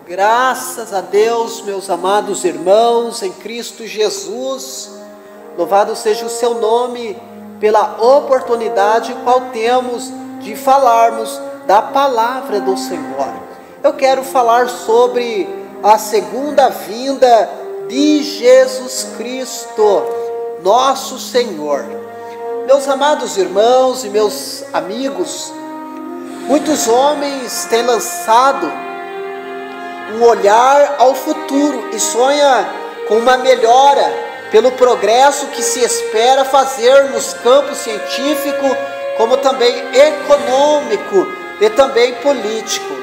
Graças a Deus, meus amados irmãos em Cristo Jesus, louvado seja o seu nome pela oportunidade qual temos de falarmos da palavra do Senhor. Eu quero falar sobre a segunda vinda de Jesus Cristo, nosso Senhor. Meus amados irmãos e meus amigos, muitos homens têm lançado um olhar ao futuro e sonha com uma melhora pelo progresso que se espera fazer nos campos científico, como também econômico e também político.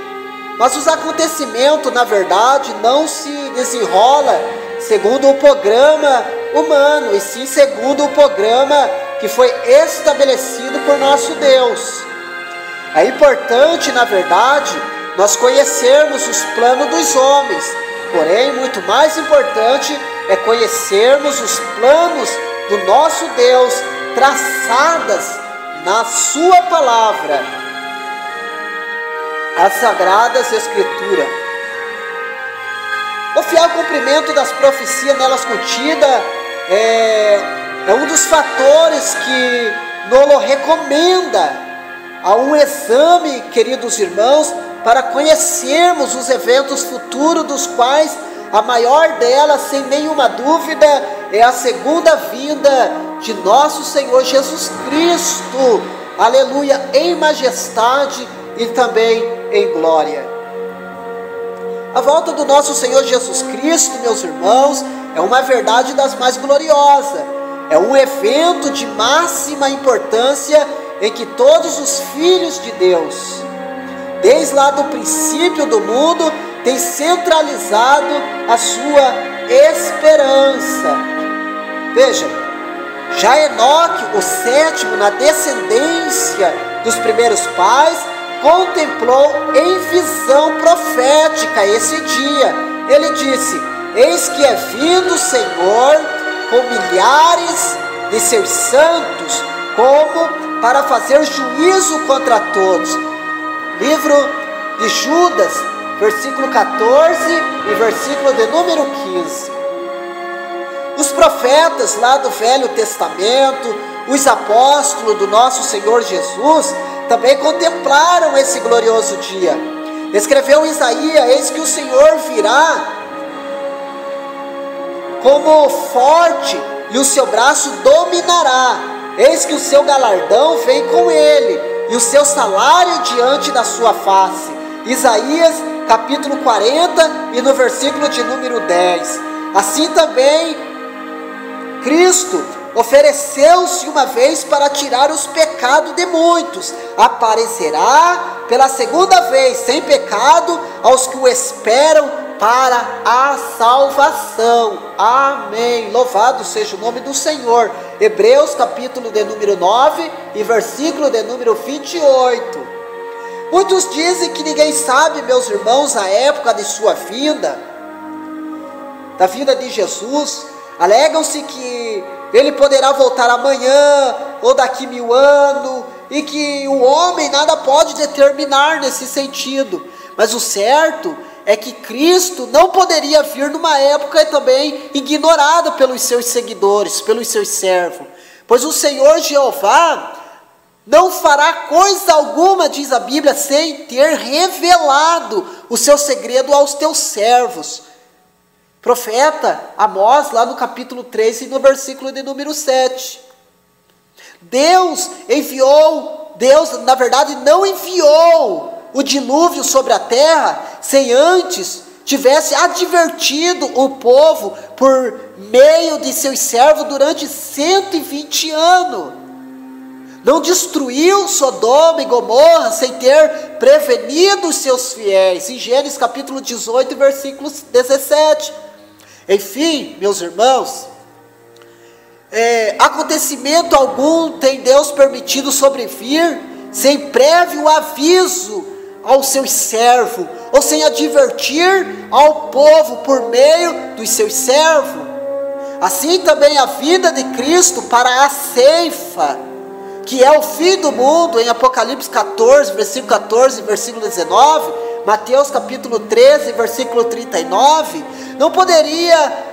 Mas os acontecimentos, na verdade, não se desenrola segundo o programa humano, e sim segundo o programa que foi estabelecido por nosso Deus. É importante, na verdade, nós conhecermos os planos dos homens, porém, muito mais importante é conhecermos os planos do nosso Deus, traçadas na sua palavra, as Sagradas Escrituras. O fiel cumprimento das profecias nelas contidas é um dos fatores que nos recomenda a um exame, queridos irmãos, para conhecermos os eventos futuros, dos quais a maior delas, sem nenhuma dúvida, é a segunda vinda de nosso Senhor Jesus Cristo, aleluia, em majestade e também em glória. A volta do nosso Senhor Jesus Cristo, meus irmãos, é uma verdade das mais gloriosas, é um evento de máxima importância em que todos os filhos de Deus, desde lá do princípio do mundo, tem centralizado a sua esperança. Veja, já Enoque, o sétimo na descendência dos primeiros pais, contemplou em visão profética esse dia. Ele disse: eis que é vindo o Senhor com milhares de seus santos, como para fazer juízo contra todos. Livro de Judas, versículo 14 e versículo de número 15. Os profetas lá do Velho Testamento, os apóstolos do nosso Senhor Jesus, também contemplaram esse glorioso dia. Escreveu Isaías: eis que o Senhor virá como forte, e o seu braço dominará. Eis que o seu galardão vem com ele, e o seu salário diante da sua face. Isaías capítulo 40 e no versículo de número 10. Assim também Cristo ofereceu-se uma vez para tirar os pecados de muitos. Aparecerá pela segunda vez sem pecado aos que o esperam para a salvação. Amém. Louvado seja o nome do Senhor. Hebreus capítulo de número 9 e versículo de número 28. Muitos dizem que ninguém sabe, meus irmãos, a época de sua vinda, da vinda de Jesus. Alegam-se que ele poderá voltar amanhã ou daqui 1000 anos, e que o homem nada pode determinar nesse sentido. Mas o certo é que Cristo não poderia vir numa época também ignorada pelos seus seguidores, pelos seus servos, pois o Senhor Jeová não fará coisa alguma, diz a Bíblia, sem ter revelado o seu segredo aos teus servos. Profeta Amós, lá no capítulo 3 e no versículo de número 7. Deus, na verdade, não enviou o dilúvio sobre a terra sem antes tivesse advertido o povo por meio de seus servos durante 120 anos. Não destruiu Sodoma e Gomorra sem ter prevenido os seus fiéis. Em Gênesis capítulo 18, versículo 17. Enfim, meus irmãos, acontecimento algum tem Deus permitido sobrevir sem prévio aviso aos seus servos, ou sem advertir ao povo por meio dos seus servos. Assim também a vinda de Cristo para a ceifa, que é o fim do mundo, em Apocalipse 14, versículo 14 e versículo 19, Mateus capítulo 13, versículo 39, não poderia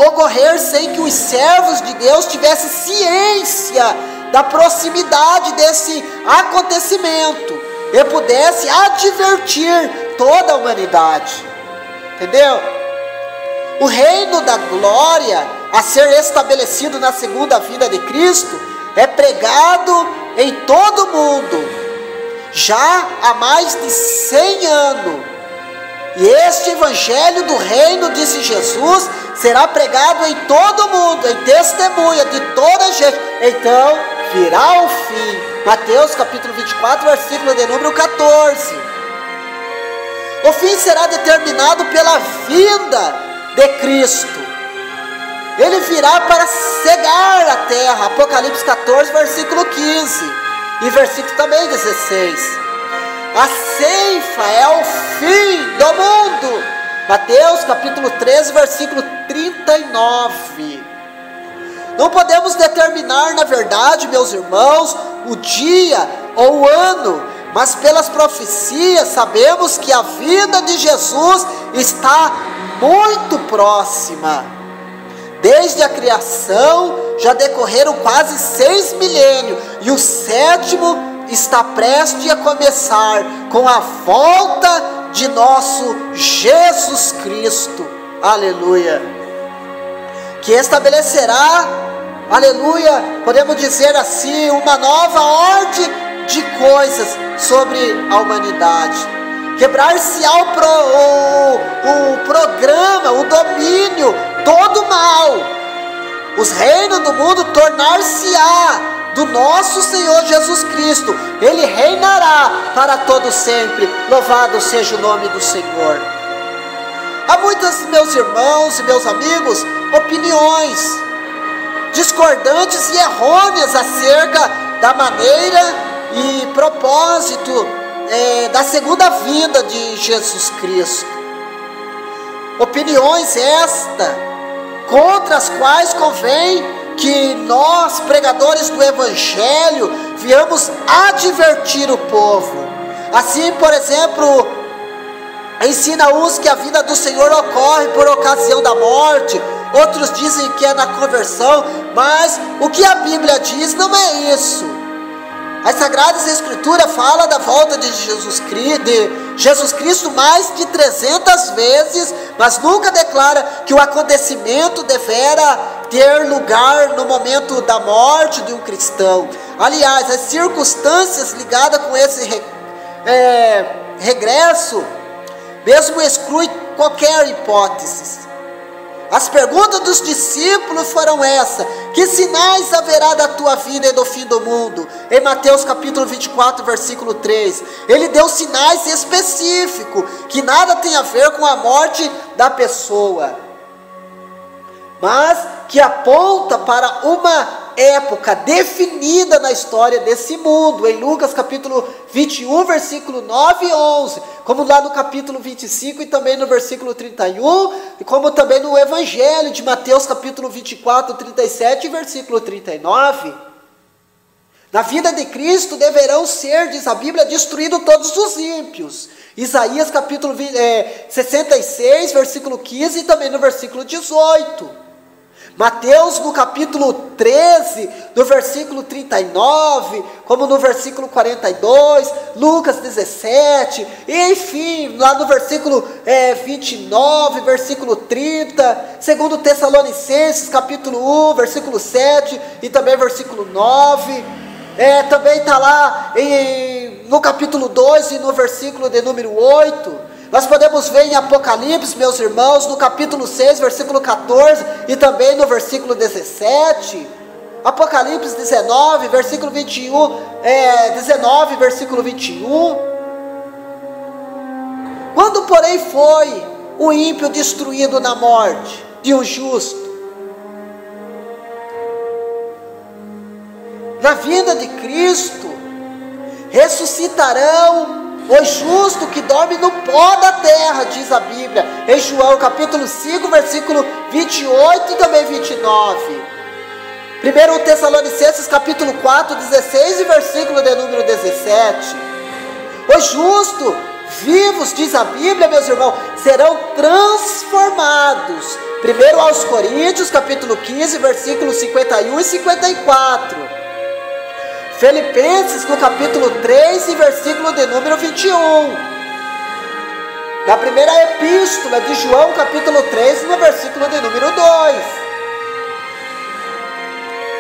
ocorrer sem que os servos de Deus tivessem ciência da proximidade desse acontecimento e pudesse advertir toda a humanidade. Entendeu? O reino da glória a ser estabelecido na segunda vinda de Cristo é pregado em todo o mundo já há mais de 100 anos. E este evangelho do reino, disse Jesus, será pregado em todo o mundo, em testemunha de toda gente. Então virá o fim. Mateus capítulo 24, versículo de número 14. O fim será determinado pela vinda de Cristo. Ele virá para cegar a terra. Apocalipse 14, versículo 15. E versículo também 16. A ceifa é o fim do mundo. Mateus capítulo 13, versículo 39. Não podemos determinar, na verdade, meus irmãos, o dia ou o ano, mas pelas profecias sabemos que a vinda de Jesus está muito próxima. Desde a criação já decorreram quase 6 milênios, e o sétimo está prestes a começar com a volta de nosso Jesus Cristo, aleluia, que estabelecerá, aleluia, podemos dizer assim, uma nova ordem de coisas sobre a humanidade. Quebrar-se-á o programa, o domínio, todo o mal. Os reinos do mundo tornar-se-á do nosso Senhor Jesus Cristo. Ele reinará para todo sempre. Louvado seja o nome do Senhor. Há muitas, meus irmãos e meus amigos, opiniões discordantes e errôneas acerca da maneira e propósito da segunda vinda de Jesus Cristo. Opiniões esta contra as quais convém que nós, pregadores do Evangelho, viemos advertir o povo. Assim, por exemplo, ensina uns que a vinda do Senhor ocorre por ocasião da morte, outros dizem que é na conversão, mas o que a Bíblia diz não é isso. As Sagradas Escrituras falam da volta de Jesus Cristo mais de 300 vezes, mas nunca declara que o acontecimento devera ter lugar no momento da morte de um cristão. Aliás, as circunstâncias ligadas com esse regresso mesmo excluem qualquer hipótese. As perguntas dos discípulos foram essas: que sinais haverá da tua vinda e do fim do mundo? Em Mateus capítulo 24, versículo 3, ele deu sinais específicos, que nada tem a ver com a morte da pessoa, mas que aponta para uma época definida na história desse mundo. Em Lucas capítulo 21, versículo 9 e 11, como lá no capítulo 25 e também no versículo 31, e como também no Evangelho de Mateus capítulo 24, 37 e versículo 39. Na vida de Cristo deverão ser, diz a Bíblia, destruídos todos os ímpios. Isaías capítulo 66, versículo 15 e também no versículo 18. Mateus no capítulo 13, no versículo 39, como no versículo 42, Lucas 17, e enfim, lá no versículo 29, versículo 30, segundo Tessalonicenses capítulo 1, versículo 7 e também versículo 9, também está lá no capítulo 2 e no versículo de número 8, nós podemos ver em Apocalipse, meus irmãos, no capítulo 6, versículo 14, e também no versículo 17, Apocalipse 19, versículo 21, 19, versículo 21, quando porém foi o ímpio destruído na morte de um justo? Na vinda de Cristo, ressuscitarão o justo que dorme no pó da terra, diz a Bíblia, em João capítulo 5, versículo 28 e também 29. 1 Tessalonicenses capítulo 4, 16 e versículo de número 17. O justo vivos, diz a Bíblia, meus irmãos, serão transformados. 1 aos Coríntios, capítulo 15, versículos 51 e 54. Filipenses, no capítulo 3, e versículo de número 21. Na primeira epístola de João, capítulo 3, no versículo de número 2.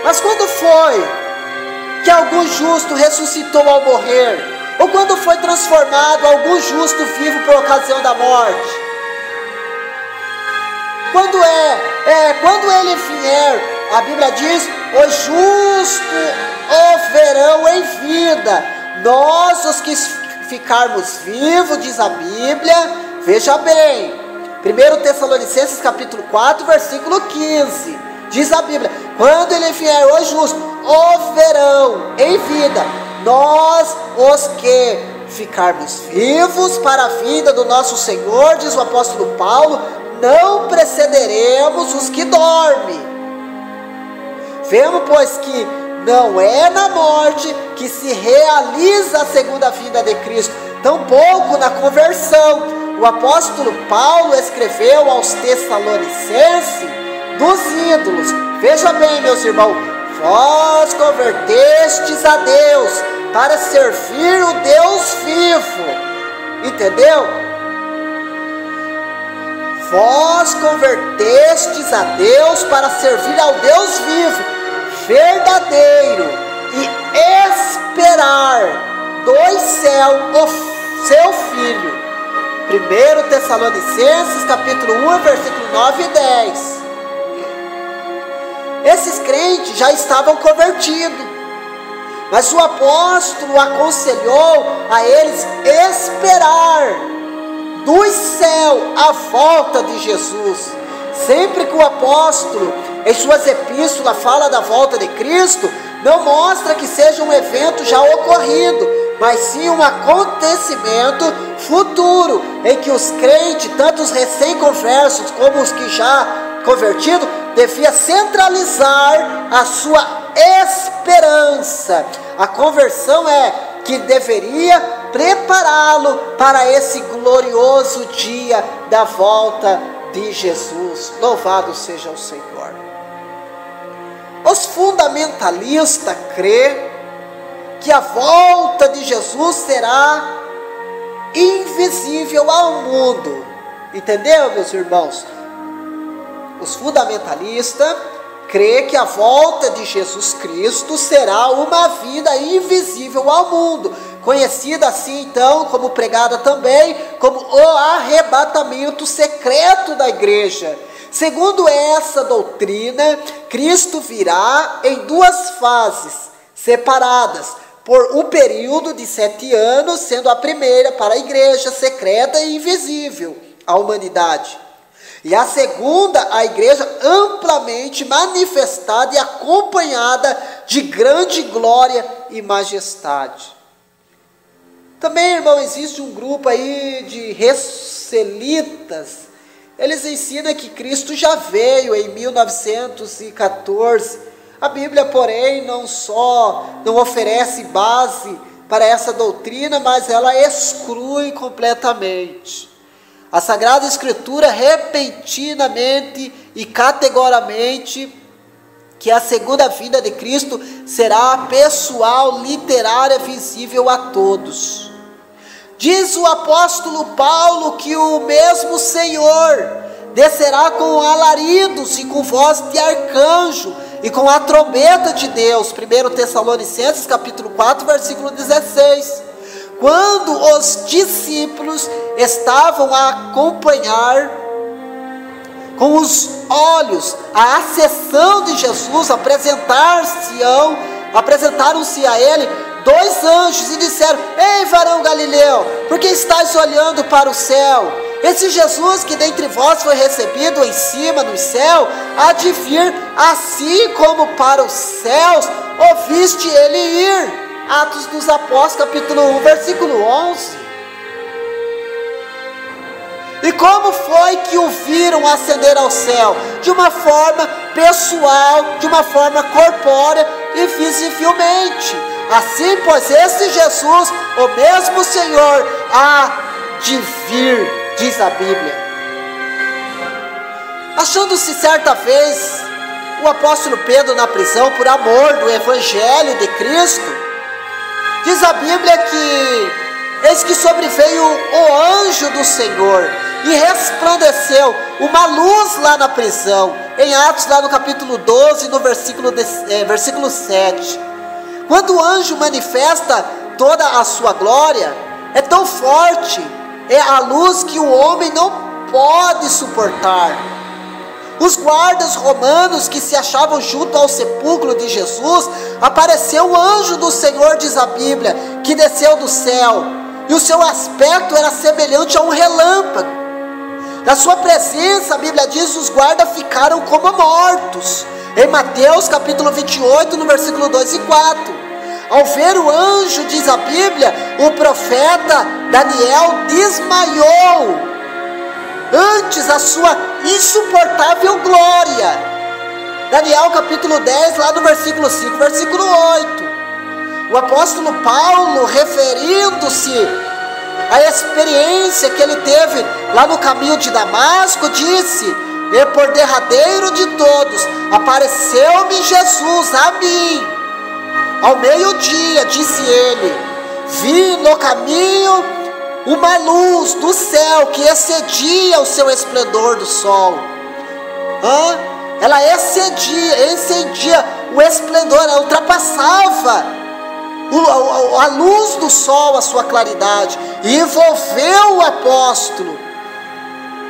Mas quando foi que algum justo ressuscitou ao morrer? Ou quando foi transformado algum justo vivo por ocasião da morte? Quando quando ele vier, a Bíblia diz, o justo o verão em vida. Nós, os que ficarmos vivos, diz a Bíblia, veja bem, 1 Tessalonicenses capítulo 4, versículo 15, diz a Bíblia, quando ele vier, o justo o verão em vida. Nós, os que ficarmos vivos para a vinda do nosso Senhor, diz o apóstolo Paulo, não precederemos os que dormem. Vemos, pois, que não é na morte que se realiza a segunda vinda de Cristo, tampouco na conversão. O apóstolo Paulo escreveu aos Tessalonicenses dos ídolos. Veja bem, meus irmãos, vós convertestes a Deus para servir o Deus vivo. Entendeu? Vós convertestes a Deus para servir ao Deus vivo, verdadeiro, e esperar do céu o seu Filho. 1 Tessalonicenses capítulo 1, versículo 9 e 10. Esses crentes já estavam convertidos, mas o apóstolo aconselhou a eles esperar do céu a volta de Jesus. Sempre que o apóstolo em suas epístolas fala da volta de Cristo, não mostra que seja um evento já ocorrido, mas sim um acontecimento futuro, em que os crentes, tanto os recém-conversos como os que já convertidos, devia centralizar a sua esperança. A conversão que deveria prepará-lo para esse glorioso dia da volta de Jesus. Louvado seja o Senhor. Os fundamentalistas crêem que a volta de Jesus será invisível ao mundo. Entendeu, meus irmãos? Os fundamentalistas creem que a volta de Jesus Cristo será uma vinda invisível ao mundo, conhecida assim então, como pregada também, como o arrebatamento secreto da igreja. Segundo essa doutrina, Cristo virá em duas fases separadas, por um período de 7 anos, sendo a primeira para a igreja secreta e invisível à humanidade, e a segunda, a igreja amplamente manifestada e acompanhada de grande glória e majestade. Também, irmão, existe um grupo aí de recelitas. Eles ensinam que Cristo já veio em 1914. A Bíblia, porém, não oferece base para essa doutrina, mas ela exclui completamente. A Sagrada Escritura repentinamente e categoricamente que a segunda vinda de Cristo será pessoal, literária, visível a todos. Diz o apóstolo Paulo que o mesmo Senhor descerá com alaridos e com voz de arcanjo e com a trombeta de Deus. 1 Tessalonicenses capítulo 4, versículo 16. Quando os discípulos estavam a acompanhar com os olhos a ascensão de Jesus, apresentaram-se a ele 2 anjos e disseram: ei, varão Galileu, por que estáis olhando para o céu? Esse Jesus que dentre vós foi recebido em cima no céu, há de vir assim como para os céus ouviste ele ir. Atos dos Apóstolos, capítulo 1, versículo 11. E como foi que o viram ascender ao céu? De uma forma pessoal, de uma forma corpórea e visivelmente. Assim, pois, esse Jesus, o mesmo Senhor, há de vir, diz a Bíblia. Achando-se certa vez o apóstolo Pedro na prisão por amor do Evangelho de Cristo, diz a Bíblia que eis que sobreveio o anjo do Senhor e resplandeceu uma luz lá na prisão, em Atos lá no capítulo 12, no versículo 7. Quando o anjo manifesta toda a sua glória, é tão forte, é a luz que o homem não pode suportar. Os guardas romanos que se achavam junto ao sepulcro de Jesus, apareceu o anjo do Senhor, diz a Bíblia, que desceu do céu, e o seu aspecto era semelhante a um relâmpago. Na sua presença, a Bíblia diz, os guardas ficaram como mortos. Em Mateus capítulo 28, no versículo 2 e 4. Ao ver o anjo, diz a Bíblia, o profeta Daniel desmaiou antes a sua insuportável glória. Daniel capítulo 10, lá no versículo 5, versículo 8. O apóstolo Paulo, referindo-se à experiência que ele teve lá no caminho de Damasco, disse: e por derradeiro de todos, apareceu-me Jesus a mim. Ao meio-dia, disse ele, vi no caminho uma luz do céu que excedia o seu esplendor do sol. Ela excedia o esplendor, ela ultrapassava a luz do sol, a sua claridade, e envolveu o apóstolo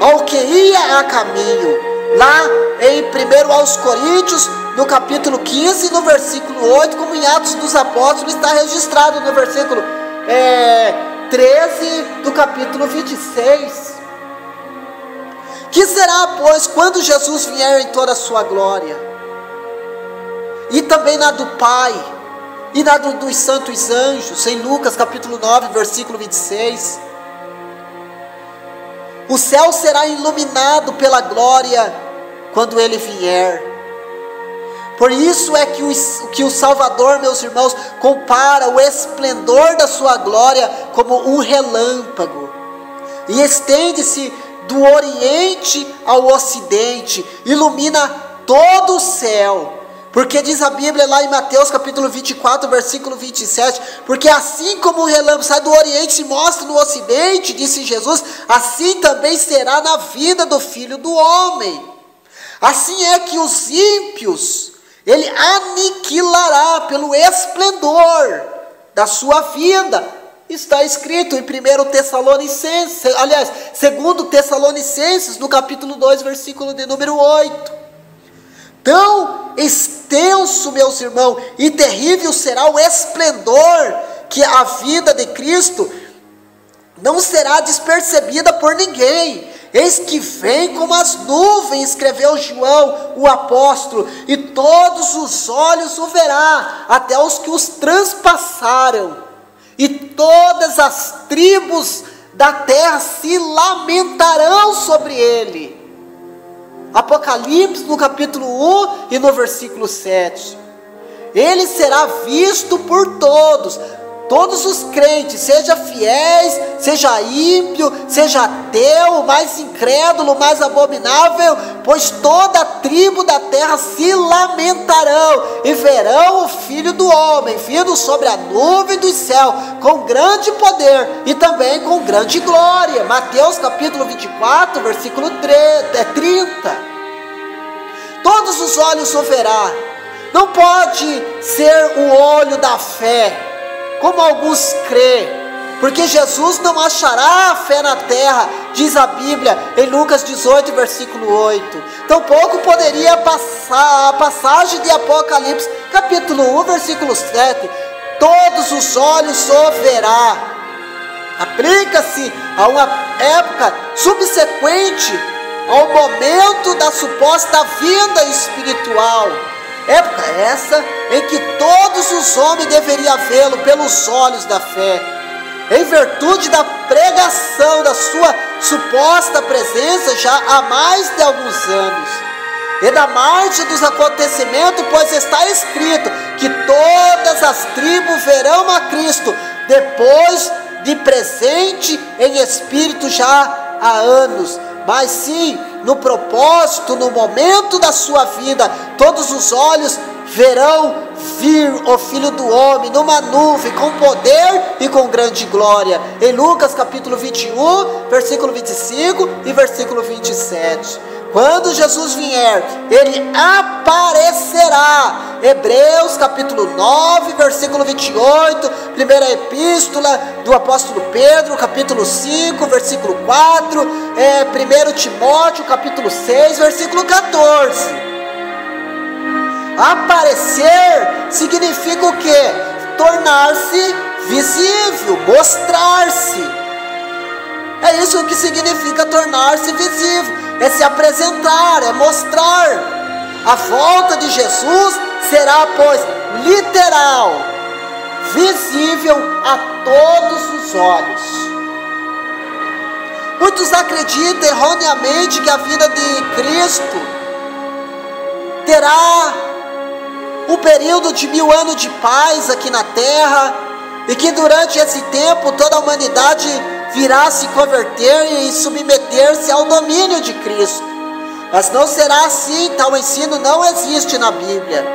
ao que ia a caminho. Lá em 1 aos Coríntios, no capítulo 15, no versículo 8, como em Atos dos Apóstolos, está registrado no versículo 13 do capítulo 26. Que será, pois, quando Jesus vier em toda a sua glória, e também na do Pai, e na dos santos anjos, em Lucas capítulo 9, versículo 26. O céu será iluminado pela glória quando Ele vier. Por isso é que o Salvador, meus irmãos, compara o esplendor da sua glória como um relâmpago, e estende-se do oriente ao ocidente, ilumina todo o céu. Porque diz a Bíblia lá em Mateus capítulo 24, versículo 27, porque assim como o relâmpago sai do oriente e se mostra no ocidente, disse Jesus, assim também será na vida do Filho do Homem. Assim é que os ímpios Ele aniquilará pelo esplendor da sua vida. Está escrito em 1 Tessalonicenses, aliás, 2 Tessalonicenses, no capítulo 2, versículo de número 8. Tão extenso, meus irmãos, e terrível será o esplendor, que a vida de Cristo não será despercebida por ninguém. Eis que vem como as nuvens, escreveu João, o apóstolo, e todos os olhos o verá, até os que os transpassaram, e todas as tribos da terra se lamentarão sobre ele. Apocalipse no capítulo 1 e no versículo 7. Ele será visto por todos os crentes, seja fiéis, seja ímpio, seja ateu, mais incrédulo, mais abominável, pois toda a tribo da terra se lamentarão e verão o Filho do Homem vindo sobre a nuvem do céu com grande poder e também com grande glória. Mateus capítulo 24, versículo 30. Todos os olhos o verá. Não pode ser o olho da fé, como alguns crêem, porque Jesus não achará a fé na terra, diz a Bíblia em Lucas 18, versículo 8. Tampouco poderia passar a passagem de Apocalipse, capítulo 1, versículo 7. Todos os olhos o verá. Aplica-se a uma época subsequente ao momento da suposta vinda espiritual. Época essa em que todos os homens deveriam vê-lo pelos olhos da fé, em virtude da pregação da sua suposta presença já há mais de alguns anos, e da margem dos acontecimentos, pois está escrito que todas as tribos verão a Cristo depois de presente em espírito já há anos, mas sim no propósito, no momento da sua vida, todos os olhos verão vir o Filho do Homem numa nuvem, com poder e com grande glória. Em Lucas capítulo 21, versículo 25 e versículo 27. Quando Jesus vier, ele aparecerá. Hebreus capítulo 9, versículo 28, primeira epístola do apóstolo Pedro, capítulo 5, versículo 4, 1 Timóteo capítulo 6, versículo 14. Aparecer significa o quê? Tornar-se visível, mostrar-se. É isso que significa tornar-se visível, é se apresentar, é mostrar. A volta de Jesus será, pois, literal, visível a todos os olhos. Muitos acreditam erroneamente que a vida de Cristo terá um período de 1000 anos de paz aqui na terra, e que durante esse tempo toda a humanidade virá se converter e submeter-se ao domínio de Cristo. Mas não será assim, tal ensino não existe na Bíblia.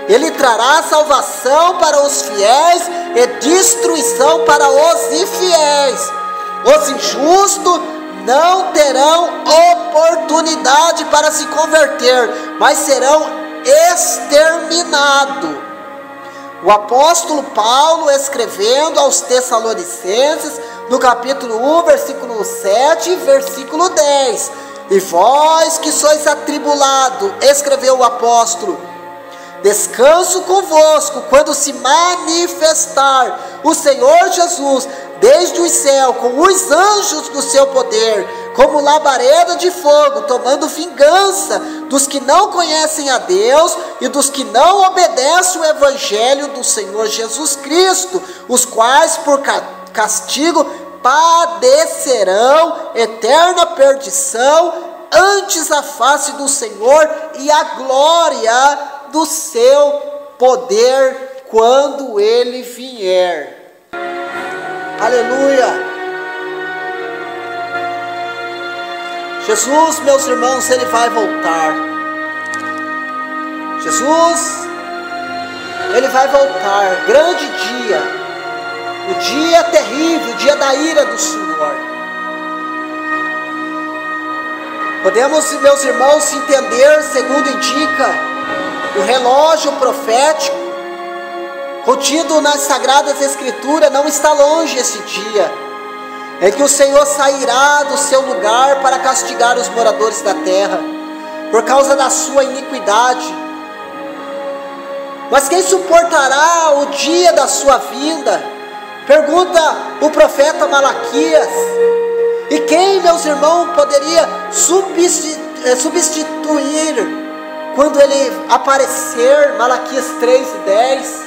Ele trará salvação para os fiéis e destruição para os infiéis. Os injustos não terão oportunidade para se converter, mas serão exterminados. O apóstolo Paulo, escrevendo aos Tessalonicenses, no capítulo 1, versículo 7, versículo 10: e vós que sois atribulados, escreveu o apóstolo, descanso convosco quando se manifestar o Senhor Jesus desde o céu com os anjos do seu poder, como labareda de fogo, tomando vingança dos que não conhecem a Deus e dos que não obedecem o evangelho do Senhor Jesus Cristo, os quais por castigo padecerão eterna perdição, antes a face do Senhor e a glória do seu poder quando ele vier. Aleluia! Jesus, meus irmãos, ele vai voltar. Jesus, ele vai voltar. Grande dia, o dia terrível, o dia da ira do Senhor. Podemos, meus irmãos, entender, segundo indica o relógio profético contido nas Sagradas Escrituras, não está longe esse dia, em que o Senhor sairá do seu lugar para castigar os moradores da terra, por causa da sua iniquidade. Mas quem suportará o dia da sua vinda? Pergunta o profeta Malaquias. E quem, meus irmãos, poderia substituir quando ele aparecer? Malaquias 3:10.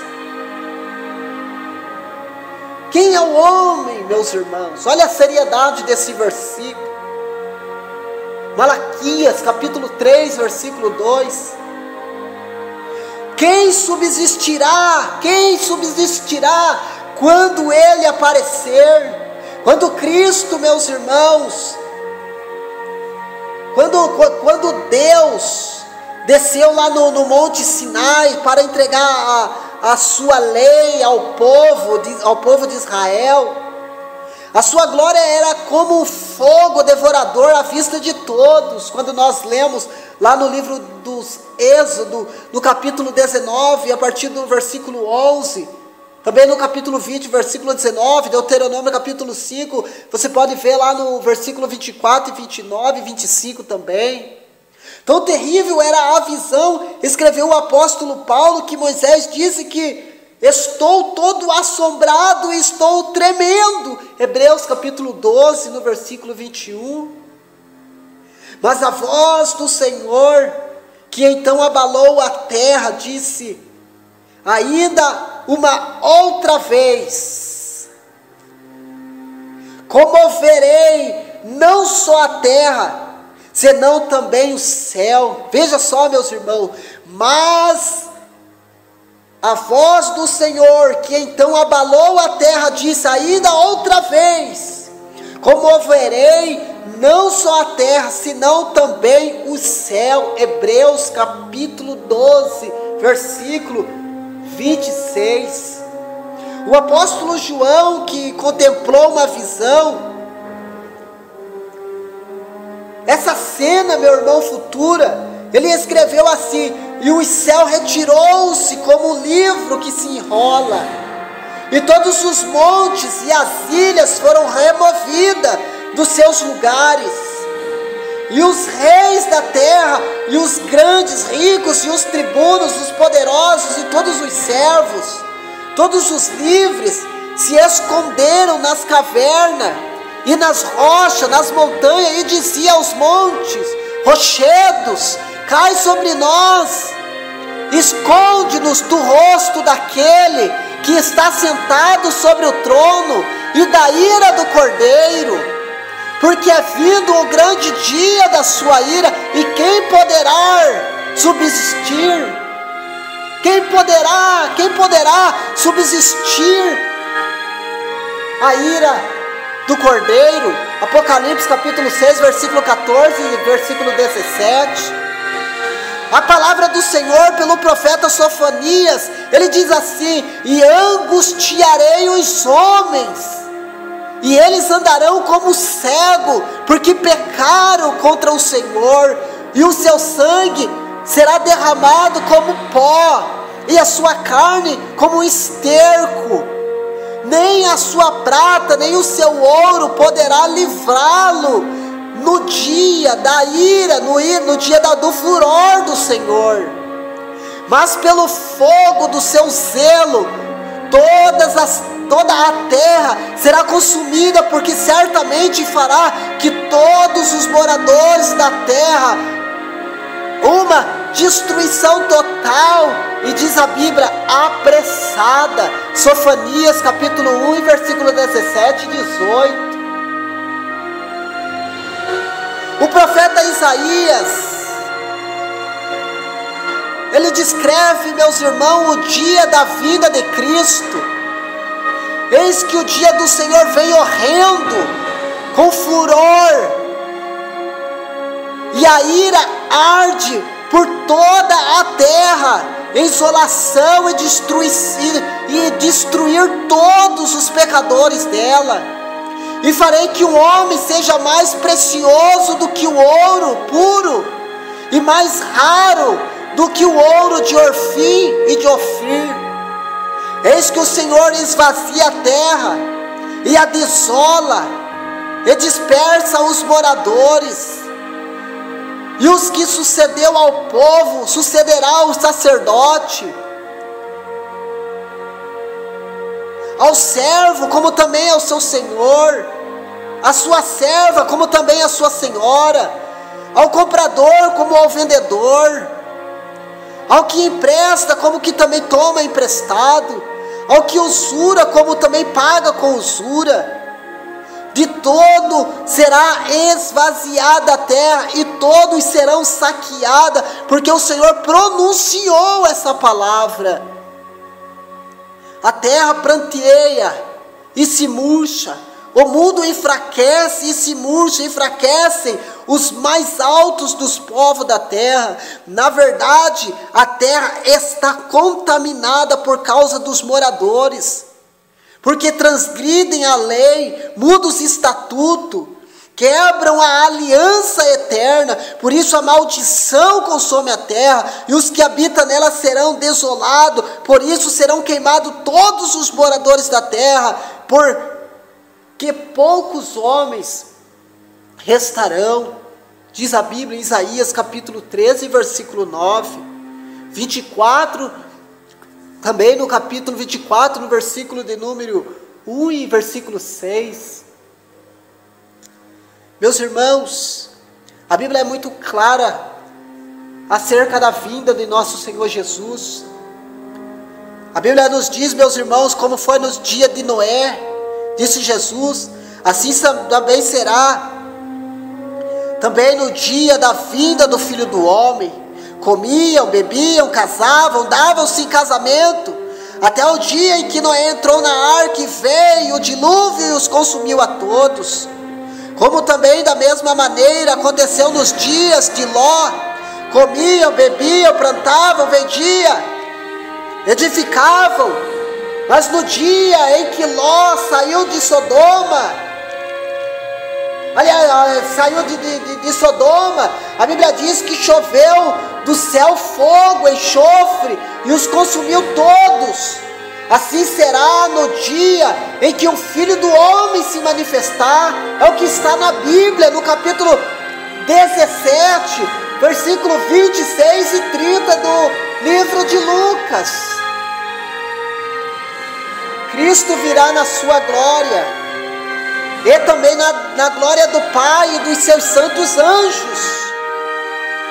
Quem é o homem, meus irmãos? Olha a seriedade desse versículo. Malaquias capítulo 3, versículo 2. Quem subsistirá? Quem subsistirá quando ele aparecer? Quando Cristo, meus irmãos, quando Deus desceu lá no Monte Sinai para entregar a sua lei ao povo de Israel, a sua glória era como um fogo devorador à vista de todos. Quando nós lemos lá no livro dos Êxodo, no capítulo 19, a partir do versículo 11, também no capítulo 20, versículo 19, Deuteronômio capítulo 5, você pode ver lá no versículo 24 e 29 e 25 também. Tão terrível era a visão, escreveu o apóstolo Paulo, que Moisés disse que estou todo assombrado e estou tremendo. Hebreus capítulo 12, no versículo 21. Mas a voz do Senhor, que então abalou a terra, disse: ainda uma outra vez comoverei não só a terra, senão também o céu. Veja só, meus irmãos, mas A voz do Senhor, que então abalou a terra, disse ainda outra vez: comoverei não só a terra, senão também o céu. Hebreus capítulo 12, versículo 26. O apóstolo João, que contemplou uma visão, essa cena, meu irmão, futura, ele escreveu assim: e o céu retirou-se como um livro que se enrola, e todos os montes e as ilhas foram removidas dos seus lugares, e os reis da terra, e os grandes, ricos, e os tribunos, os poderosos, e todos os servos, todos os livres, se esconderam nas cavernas, e nas rochas, nas montanhas, e dizia aos montes, rochedos, cai sobre nós, esconde-nos do rosto daquele que está sentado sobre o trono e da ira do Cordeiro, porque é vindo o grande dia da sua ira, e quem poderá subsistir? Quem poderá subsistir a ira do Cordeiro? Apocalipse capítulo 6, versículo 14 e versículo 17. A palavra do Senhor pelo profeta Sofonias, ele diz assim: e angustiarei os homens, e eles andarão como cego, porque pecaram contra o Senhor, e o seu sangue será derramado como pó, e a sua carne como esterco. Nem a sua prata, nem o seu ouro poderá livrá-lo no dia da ira, no dia do furor do Senhor. Mas pelo fogo do seu zelo, toda a terra será consumida, porque certamente fará que todos os moradores da terra uma destruição total, e diz a Bíblia, apressada. Sofonias capítulo 1, versículo 17 e 18. O profeta Isaías, ele descreve, meus irmãos, o dia da vinda de Cristo. Eis que o dia do Senhor vem horrendo, com furor, e a ira arde por toda a terra, insolação e destruir todos os pecadores dela. E farei que o homem seja mais precioso do que o ouro puro, e mais raro do que o ouro de Orfim e de Ofir. Eis que o Senhor esvazia a terra, e a desola, e dispersa os moradores. E os que sucedeu ao povo, sucederá ao sacerdote, ao servo, como também ao seu senhor, à sua serva, como também à sua senhora, ao comprador, como ao vendedor, ao que empresta, como que também toma emprestado, ao que usura, como também paga com usura. De todo será esvaziada a terra, e todos serão saqueados, porque o Senhor pronunciou essa palavra. A terra pranteia e se murcha, o mundo enfraquece e se murcha, enfraquecem os mais altos dos povos da terra. Na verdade, a terra está contaminada por causa dos moradores, porque transgridem a lei, mudam os estatutos, quebram a aliança eterna. Por isso a maldição consome a terra, e os que habitam nela serão desolados. Por isso serão queimados todos os moradores da terra, porque poucos homens restarão. Diz a Bíblia em Isaías capítulo 13, versículo 9, 24, também no capítulo 24, no versículo de número 1 e versículo 6. Meus irmãos, a Bíblia é muito clara acerca da vinda de nosso Senhor Jesus. A Bíblia nos diz, meus irmãos, como foi nos dias de Noé, disse Jesus, assim também será também no dia da vinda do Filho do Homem. comiam, bebiam, casavam, davam-se em casamento, até o dia em que Noé entrou na arca e veio o dilúvio e os consumiu a todos. Como também da mesma maneira aconteceu nos dias de Ló: comiam, bebiam, plantavam, vendiam, edificavam. Mas no dia em que Ló saiu de Sodoma, saiu de Sodoma, a Bíblia diz que choveu do céu fogo, enxofre, e os consumiu todos. Assim será no dia em que o Filho do Homem se manifestar. É o que está na Bíblia, no capítulo 17, versículo 26 e 30 do livro de Lucas. Cristo virá na sua glória, e também na glória do Pai e dos seus santos anjos.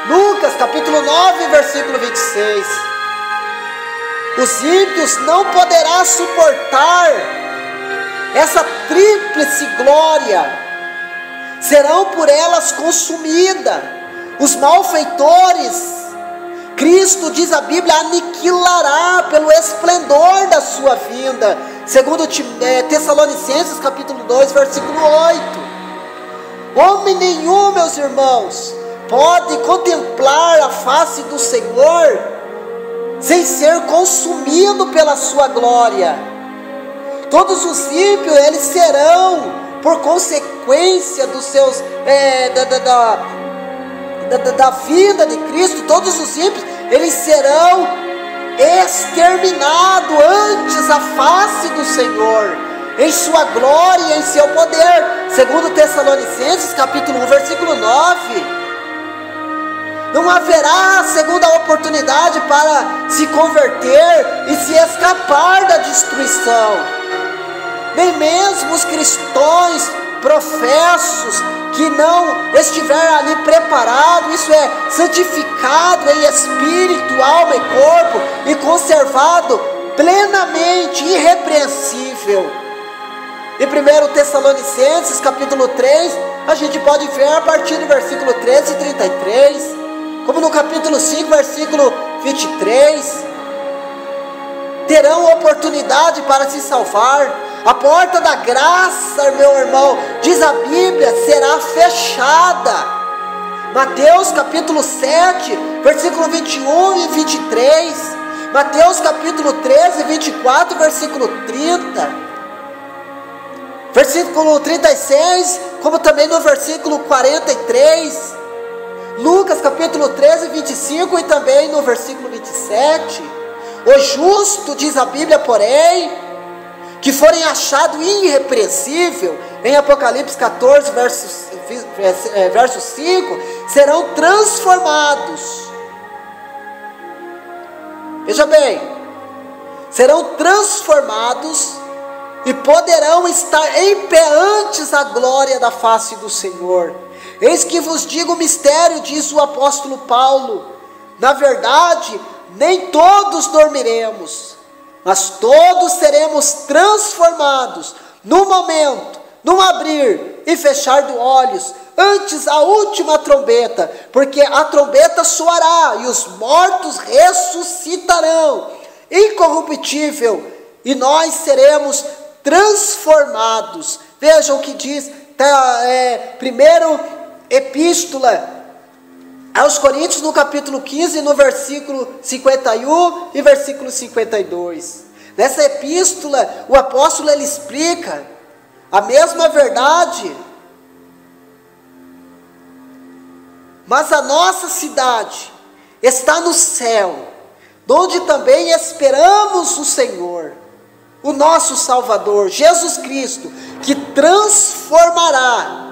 Lucas capítulo 9, versículo 26. Os ímpios não poderão suportar essa tríplice glória, serão por elas consumidas. Os malfeitores, Cristo, diz a Bíblia, aniquilará pelo esplendor da sua vinda. Segundo Tessalonicenses capítulo 2, versículo 8. Homem nenhum, meus irmãos, pode contemplar a face do Senhor sem ser consumido pela sua glória. Todos os ímpios, eles serão, por consequência dos seus da vinda de Cristo, todos os ímpios, eles serão exterminados antes a face do Senhor, em sua glória e em seu poder. Segundo Tessalonicenses capítulo 1, versículo 9. Não haverá segunda oportunidade para se converter e se escapar da destruição. Nem mesmo os cristãos professos que não estiver ali preparado, isso é, santificado em espírito, alma e corpo, e conservado plenamente irrepreensível. Em 1 Tessalonicenses capítulo 3, a gente pode ver a partir do versículo 13 e 33, como no capítulo 5, versículo 23, terão oportunidade para se salvar. A porta da graça, meu irmão, diz a Bíblia, será fechada. Mateus capítulo 7, versículo 21 e 23. Mateus capítulo 13, 24, versículo 30. Versículo 36, como também no versículo 43. Lucas capítulo 13, 25 e também no versículo 27. O justo, diz a Bíblia, porém, que forem achados irrepreensível, em Apocalipse 14, verso 5, serão transformados. Veja bem, serão transformados e poderão estar em pé antes a glória da face do Senhor. Eis que vos digo o mistério, diz o apóstolo Paulo: na verdade, nem todos dormiremos, mas todos seremos transformados no momento, no abrir e fechar de olhos, antes a última trombeta, porque a trombeta soará e os mortos ressuscitarão, incorruptível, e nós seremos transformados. Vejam o que diz, primeiro epístola aos Coríntios, no capítulo 15, no versículo 51 e versículo 52. Nessa epístola, o apóstolo ele explica a mesma verdade. Mas a nossa cidade está no céu, onde também esperamos o Senhor, o nosso Salvador, Jesus Cristo, que transformará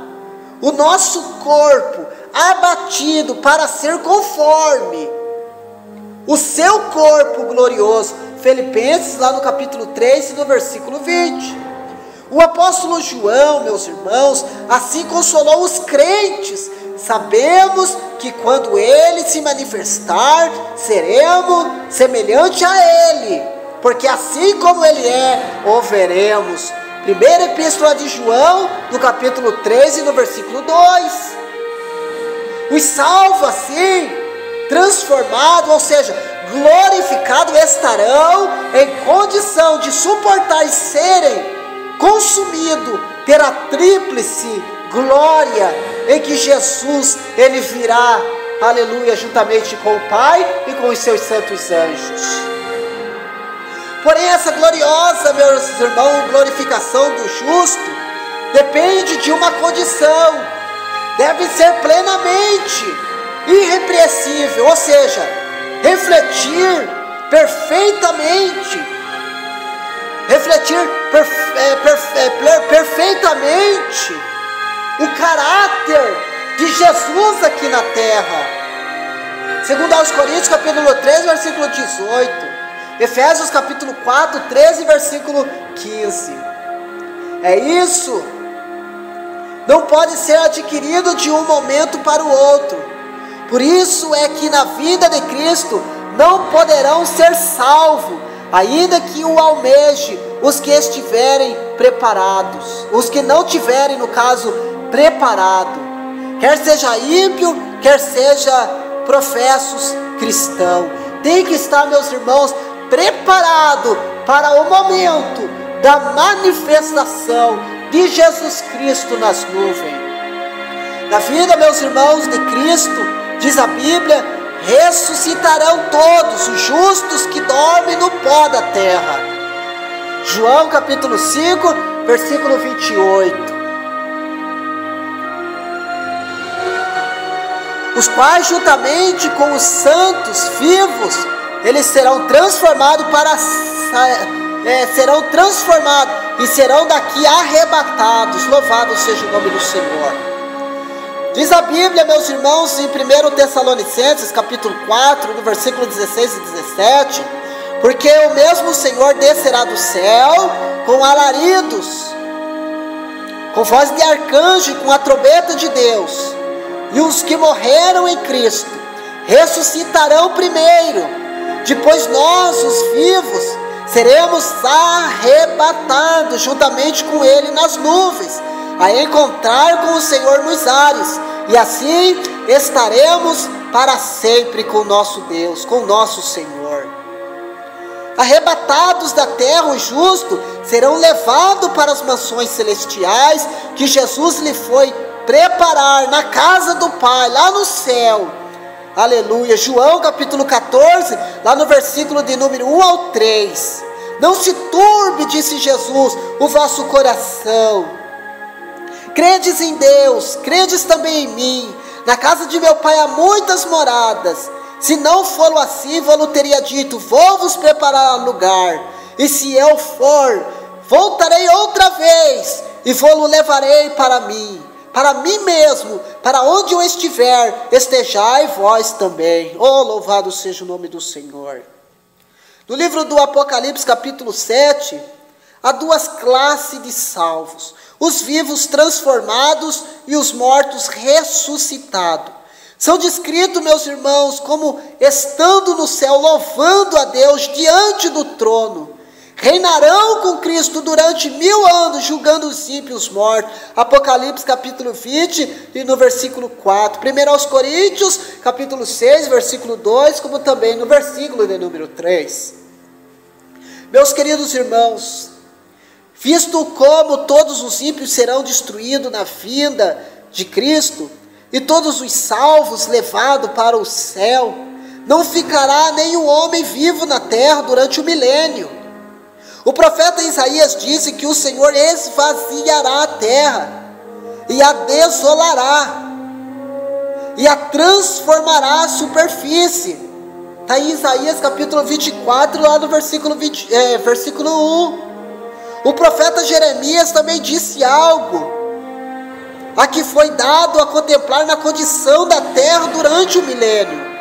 o nosso corpo abatido para ser conforme o seu corpo glorioso. Filipenses, lá no capítulo 3, no versículo 20. O apóstolo João, meus irmãos, assim consolou os crentes. Sabemos que quando ele se manifestar, seremos semelhante a ele, porque assim como ele é, o veremos. Primeira epístola de João, no capítulo 13, no versículo 2. Os salvos assim, transformado, ou seja, glorificado, estarão em condição de suportar e serem consumidos pela tríplice glória em que Jesus, ele virá, aleluia, juntamente com o Pai e com os seus santos anjos. Porém, essa gloriosa, meus irmãos, glorificação do justo, depende de uma condição: deve ser plenamente irrepreensível, ou seja, refletir perfeitamente o caráter de Jesus aqui na terra. Segundo aos Coríntios, capítulo 3, versículo 18. Efésios, capítulo 4, 13, versículo 15. É isso. Não pode ser adquirido de um momento para o outro. Por isso é que na vida de Cristo não poderão ser salvos, ainda que o almeje, os que estiverem preparados. Os que não tiverem, no caso, preparado. Quer seja ímpio, quer seja professos cristãos. Tem que estar, meus irmãos, preparado para o momento da manifestação de Jesus Cristo nas nuvens. Na vida, meus irmãos, de Cristo, diz a Bíblia, ressuscitarão todos os justos que dormem no pó da terra. João capítulo 5, versículo 28. Os quais, juntamente com os santos vivos, eles serão transformados e serão daqui arrebatados. Louvado seja o nome do Senhor. Diz a Bíblia, meus irmãos, em 1 Tessalonicenses, capítulo 4, no versículo 16 e 17, porque o mesmo Senhor descerá do céu com alaridos, com voz de arcanjo e com a trombeta de Deus, e os que morreram em Cristo ressuscitarão primeiro. Depois nós, os vivos, seremos arrebatados juntamente com Ele nas nuvens, a encontrar com o Senhor nos ares, e assim estaremos para sempre com o nosso Deus, com o nosso Senhor. Arrebatados da terra, os justos serão levados para as mansões celestiais que Jesus lhe foi preparar na casa do Pai, lá no céu. Aleluia. João capítulo 14, lá no versículo de número 1 ao 3. Não se turbe, disse Jesus, o vosso coração. Credes em Deus, credes também em mim. Na casa de meu Pai há muitas moradas. Se não for assim, vou-lhe teria dito, vou-vos preparar lugar. E se eu for, voltarei outra vez, e vou-lo levarei para mim mesmo, para onde eu estiver, estejai vós também. Oh, louvado seja o nome do Senhor. No livro do Apocalipse, capítulo 7, há duas classes de salvos: os vivos transformados e os mortos ressuscitados. São descritos, meus irmãos, como estando no céu, louvando a Deus diante do trono. Reinarão com Cristo durante 1000 anos, julgando os ímpios mortos. Apocalipse capítulo 20 e no versículo 4. 1 aos Coríntios capítulo 6, versículo 2, como também no versículo de número 3. Meus queridos irmãos, visto como todos os ímpios serão destruídos na vinda de Cristo, e todos os salvos levados para o céu, não ficará nenhum homem vivo na terra durante o milênio. O profeta Isaías disse que o Senhor esvaziará a terra, e a desolará, e a transformará a superfície. Está em Isaías capítulo 24, lá no versículo 1. O profeta Jeremias também disse algo a que foi dado a contemplar na condição da terra durante o milênio.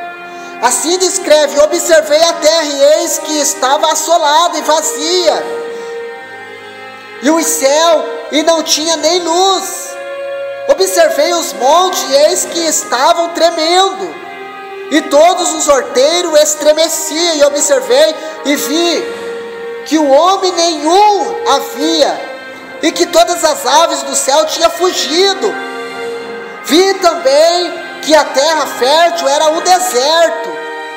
Assim descreve: observei a terra e eis que estava assolada e vazia, e o céu e não tinha nem luz. Observei os montes e eis que estavam tremendo, e todos os horteiros estremeciam. E observei e vi que o homem nenhum havia, e que todas as aves do céu tinham fugido. Vi também que a terra fértil era um deserto,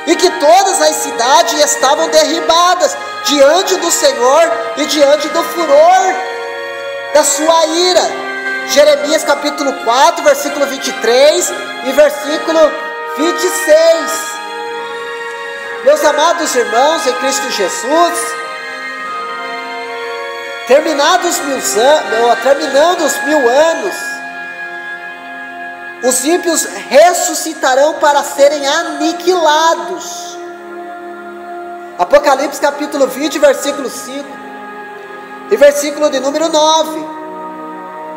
e que todas as cidades estavam derribadas diante do Senhor e diante do furor da sua ira. Jeremias capítulo 4, versículo 23 e versículo 26. Meus amados irmãos em Cristo Jesus, terminando os 1000 anos, os ímpios ressuscitarão para serem aniquilados. Apocalipse capítulo 20, versículo 5 e versículo de número 9.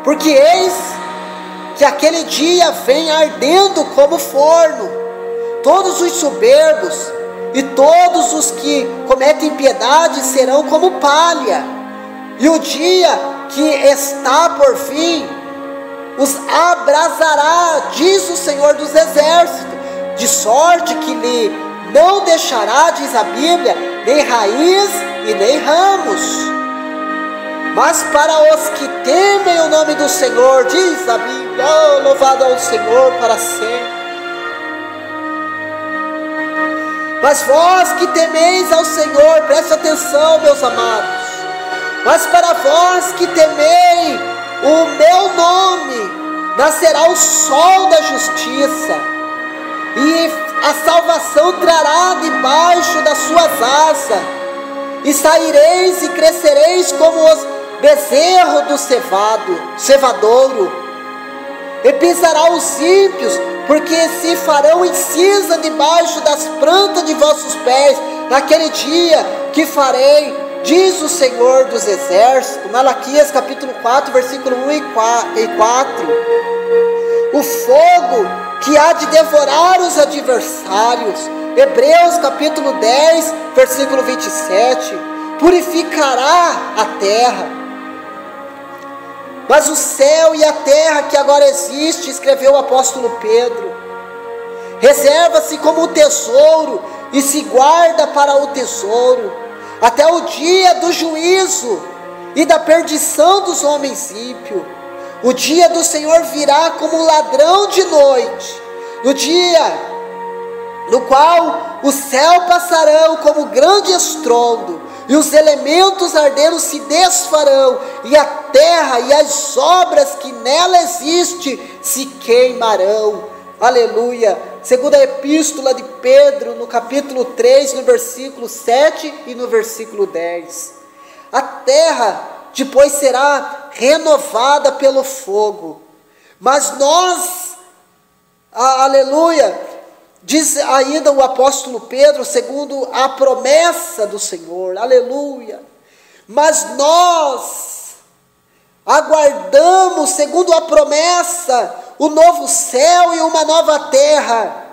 Porque eis que aquele dia vem ardendo como forno, todos os soberbos e todos os que cometem impiedade serão como palha, e o dia que está por vir os abrasará, diz o Senhor dos Exércitos, de sorte que lhe não deixará, diz a Bíblia, nem raiz e nem ramos. Mas para os que temem o nome do Senhor, diz a Bíblia, oh, louvado ao Senhor para sempre. Mas vós que temeis ao Senhor, preste atenção, meus amados, mas para vós que temei o meu nome, nascerá o sol da justiça, e a salvação trará debaixo das suas asas, e saireis e crescereis como os bezerros do cevadouro, e pisará os ímpios, porque se farão incisa debaixo das plantas de vossos pés, naquele dia que farei, diz o Senhor dos Exércitos. Malaquias capítulo 4, versículo 1 e 4. O fogo que há de devorar os adversários. Hebreus capítulo 10, versículo 27. Purificará a terra. Mas o céu e a terra que agora existe, escreveu o apóstolo Pedro, reserva-se como um tesouro e se guarda para o tesouro, até o dia do juízo e da perdição dos homens ímpios. O dia do Senhor virá como um ladrão de noite, no dia no qual o céu passarão como grande estrondo, e os elementos ardendo se desfarão, e a terra e as obras que nela existem se queimarão. Aleluia. Segunda epístola de Pedro, no capítulo 3, no versículo 7 e no versículo 10. A terra depois será renovada pelo fogo, mas nós, aleluia, diz ainda o apóstolo Pedro, segundo a promessa do Senhor, aleluia, mas nós aguardamos, segundo a promessa, o novo céu e uma nova terra,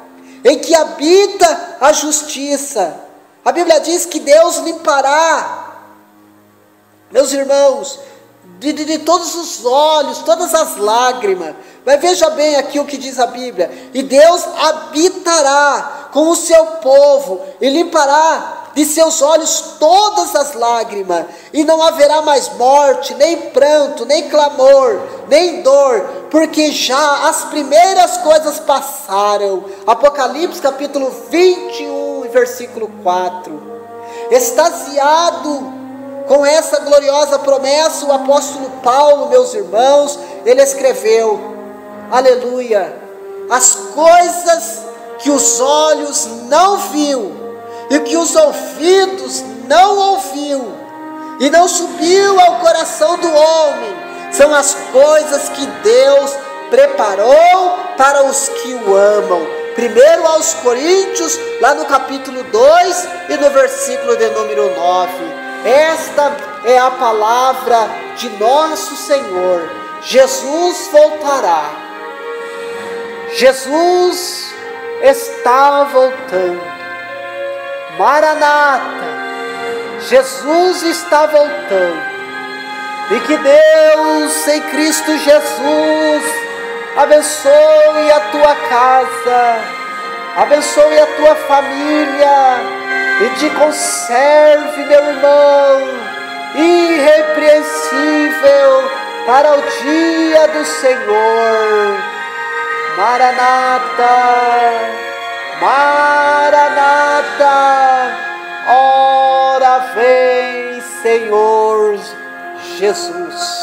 em que habita a justiça. A Bíblia diz que Deus limpará, meus irmãos, de todos os olhos, todas as lágrimas. Mas veja bem aqui o que diz a Bíblia: e Deus habitará com o seu povo, e limpará de seus olhos todas as lágrimas, e não haverá mais morte, nem pranto, nem clamor, nem dor, porque já as primeiras coisas passaram. Apocalipse capítulo 21, versículo 4. Extasiado com essa gloriosa promessa, o apóstolo Paulo, meus irmãos, ele escreveu, aleluia, as coisas que os olhos não viu, e que os ouvidos não ouviu, e não subiu ao coração do homem, são as coisas que Deus preparou para os que o amam. Primeiro aos Coríntios, lá no capítulo 2 e no versículo de número 9. Esta é a palavra de nosso Senhor. Jesus voltará. Jesus está voltando. Maranata, Jesus está voltando. E que Deus em Cristo Jesus abençoe a tua casa, abençoe a tua família, e te conserve, meu irmão, irrepreensível para o dia do Senhor. Maranata, Maranata, ora vem, Senhor Jesus.